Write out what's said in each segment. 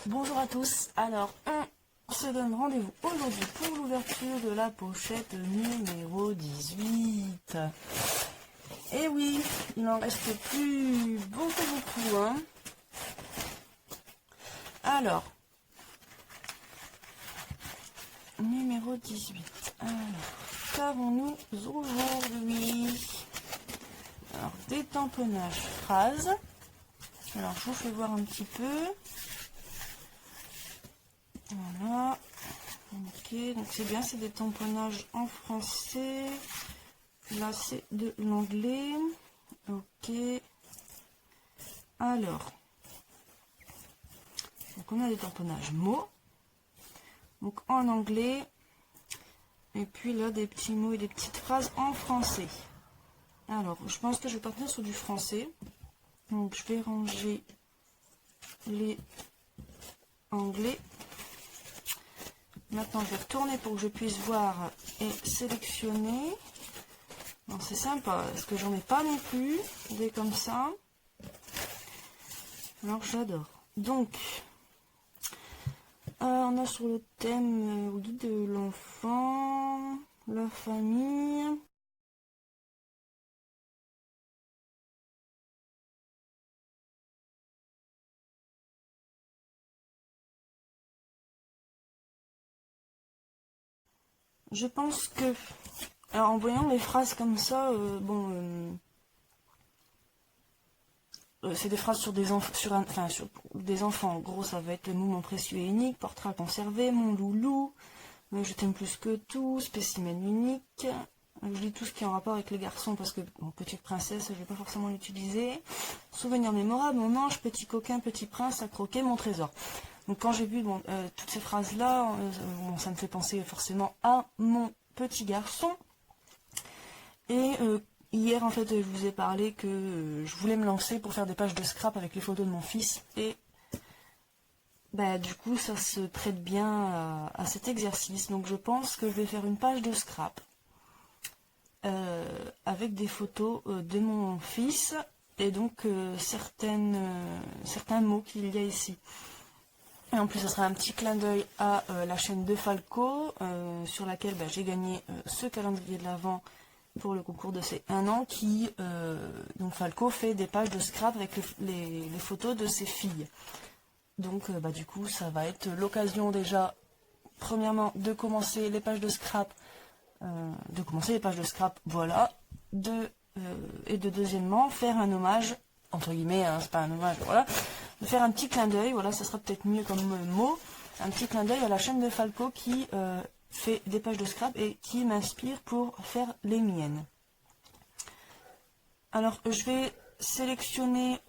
Bonjour à tous, alors on se donne rendez-vous aujourd'hui pour l'ouverture de la pochette numéro 18. Et oui, il n'en reste plus beaucoup, hein. Alors, numéro 18. Alors, qu'avons-nous aujourd'hui? Alors, des tamponnages phrases. Alors, je vous fais voir un petit peu. Voilà. Ok, donc c'est bien, c'est des tamponnages en français. Là, c'est de l'anglais. Ok. Alors, donc on a des tamponnages mots. Donc en anglais. Et puis là, des petits mots et des petites phrases en français. Alors, je pense que je vais partir sur du français. Donc, je vais ranger les anglais. Maintenant, je vais retourner pour que je puisse voir et sélectionner. C'est sympa, parce que j'en ai pas non plus, des comme ça. Alors, j'adore. Donc, on a sur le thème, oui, de l'enfant, la famille. Je pense que, alors en voyant les phrases comme ça, c'est des phrases sur des enfants, sur des enfants. En gros, ça va être le moment précieux et unique, portrait à conserver, mon loulou, je t'aime plus que tout, spécimen unique. Je lis tout ce qui est en rapport avec les garçons parce que, bon, petite princesse, je vais pas forcément l'utiliser. Souvenir mémorable, mon ange, petit coquin, petit prince, à croquer, mon trésor. Donc quand j'ai vu toutes ces phrases-là, ça me fait penser forcément à mon petit garçon. Et hier, en fait, je vous ai parlé que je voulais me lancer pour faire des pages de scrap avec les photos de mon fils. Et du coup, ça se prête bien à cet exercice. Donc je pense que je vais faire une page de scrap avec des photos de mon fils et donc certains mots qu'il y a ici. Et en plus, ce sera un petit clin d'œil à la chaîne de Falco, sur laquelle j'ai gagné ce calendrier de l'Avent pour le concours de ces 1 an, qui, donc Falco fait des pages de scrap avec les photos de ses filles. Donc, du coup, ça va être l'occasion déjà, premièrement, de commencer les pages de scrap, voilà, et de deuxièmement, faire un hommage, entre guillemets, hein, c'est pas un hommage, voilà, de faire un petit clin d'œil, voilà, ça sera peut-être mieux comme mot, un petit clin d'œil à la chaîne de Falco qui fait des pages de scrap et qui m'inspire pour faire les miennes. Alors, je vais sélectionner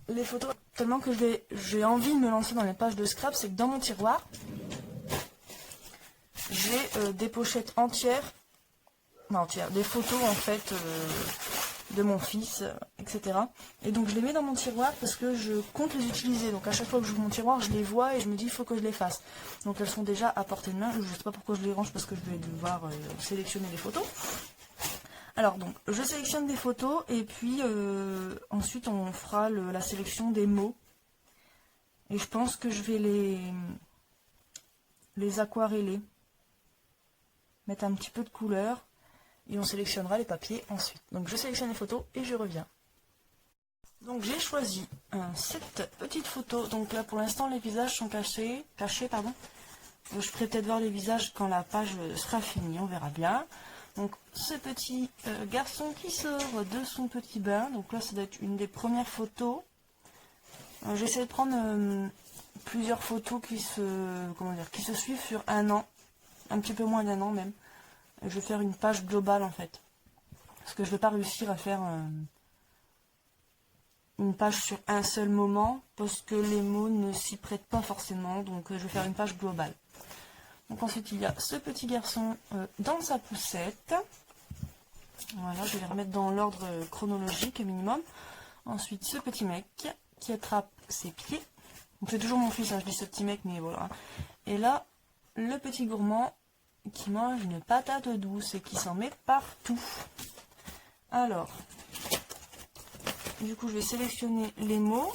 les photos, tellement que j'ai envie de me lancer dans les pages de scrap, c'est que dans mon tiroir, j'ai des pochettes entières, des photos en fait, de mon fils, etc. Et donc je les mets dans mon tiroir parce que je compte les utiliser. Donc à chaque fois que j'ouvre mon tiroir, je les vois et je me dis il faut que je les fasse. Donc elles sont déjà à portée de main. Je ne sais pas pourquoi je les range parce que je vais devoir sélectionner les photos. Alors donc je sélectionne des photos et puis ensuite on fera la sélection des mots. Et je pense que je vais les aquareller. Mettre un petit peu de couleur. Et on sélectionnera les papiers ensuite. Donc je sélectionne les photos et je reviens. Donc j'ai choisi cette petite photo. Donc là pour l'instant les visages sont cachés. Je ferai peut-être voir les visages quand la page sera finie, on verra bien. Donc ce petit garçon qui sort de son petit bain. Donc là ça doit être une des premières photos. J'essaie de prendre plusieurs photos qui se suivent sur 1 an. Un petit peu moins d'1 an même. Je vais faire une page globale en fait. Parce que je ne vais pas réussir à faire une page sur un seul moment. Parce que les mots ne s'y prêtent pas forcément. Donc je vais faire une page globale. Donc ensuite il y a ce petit garçon dans sa poussette. Voilà, je vais les remettre dans l'ordre chronologique minimum. Ensuite ce petit mec qui attrape ses pieds. Donc c'est toujours mon fils, hein, je dis ce petit mec, mais voilà. Et là, le petit gourmand qui mange une patate douce et qui s'en met partout. Alors, du coup, je vais sélectionner les mots.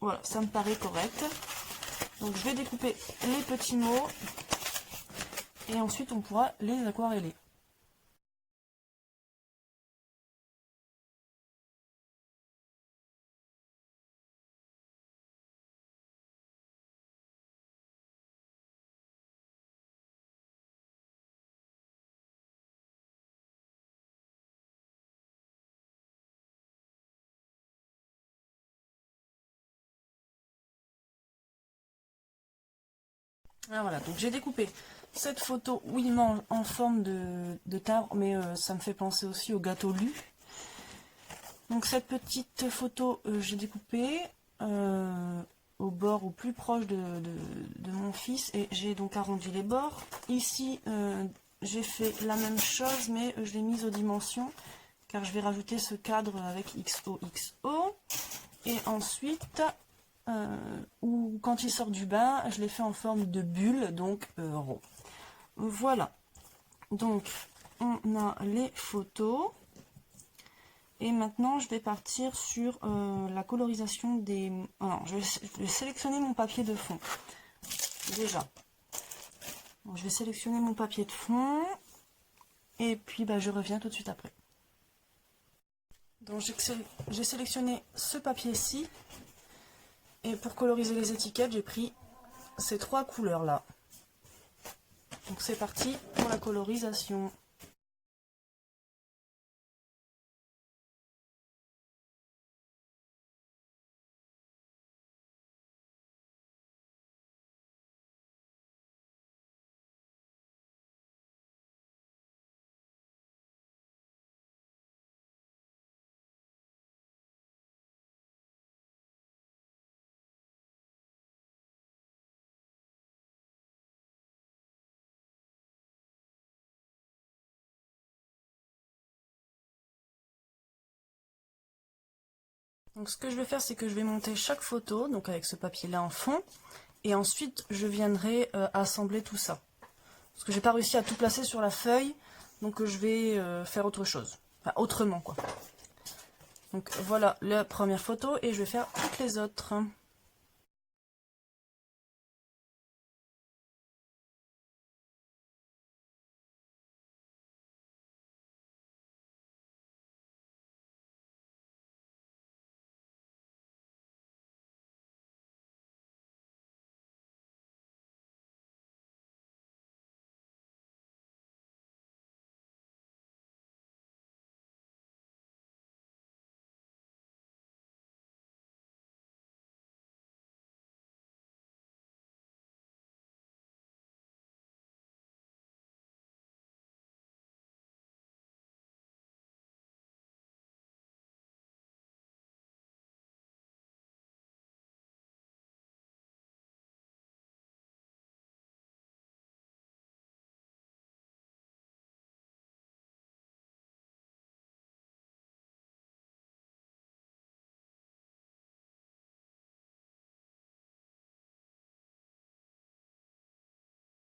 Voilà, ça me paraît correct. Donc je vais découper les petits mots et ensuite on pourra les aquareller. Ah, voilà, donc j'ai découpé cette photo où il mange en forme de timbre, mais ça me fait penser aussi au gâteau Lu. Donc cette petite photo, j'ai découpé au bord, au plus proche de mon fils, et j'ai donc arrondi les bords. Ici, j'ai fait la même chose, mais je l'ai mise aux dimensions, car je vais rajouter ce cadre avec XOXO. Et ensuite, ou quand il sort du bain, je l'ai fait en forme de bulle, donc rond. Voilà. Donc, on a les photos. Et maintenant, je vais partir sur la colorisation des... Alors, je vais sélectionner mon papier de fond. Déjà. Donc, je vais sélectionner mon papier de fond. Et puis, bah, je reviens tout de suite après. Donc, j'ai sélectionné ce papier-ci. Et pour coloriser les étiquettes, j'ai pris ces 3 couleurs-là. Donc, c'est parti pour la colorisation. Donc ce que je vais faire, c'est que je vais monter chaque photo, donc avec ce papier-là en fond, et ensuite je viendrai assembler tout ça. Parce que j'ai pas réussi à tout placer sur la feuille, donc je vais faire autre chose. Enfin, autrement, quoi. Donc voilà la première photo, et je vais faire toutes les autres.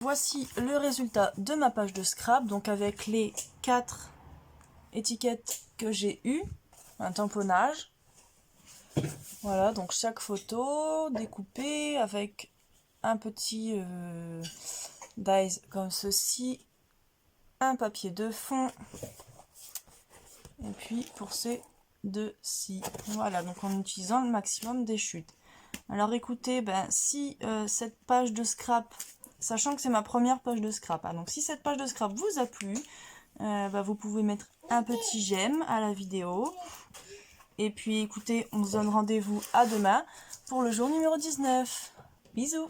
Voici le résultat de ma page de scrap, donc avec les 4 étiquettes que j'ai eues, un tamponnage. Voilà, donc chaque photo découpée avec un petit dies comme ceci, un papier de fond, et puis pour ces deux-ci. Voilà, donc en utilisant le maximum des chutes. Alors écoutez, ben, si cette page de scrap, sachant que c'est ma première page de scrap, hein, donc si cette page de scrap vous a plu, ben, vous pouvez mettre un petit j'aime à la vidéo. Et puis écoutez, on se donne rendez-vous à demain pour le jour numéro 19. Bisous!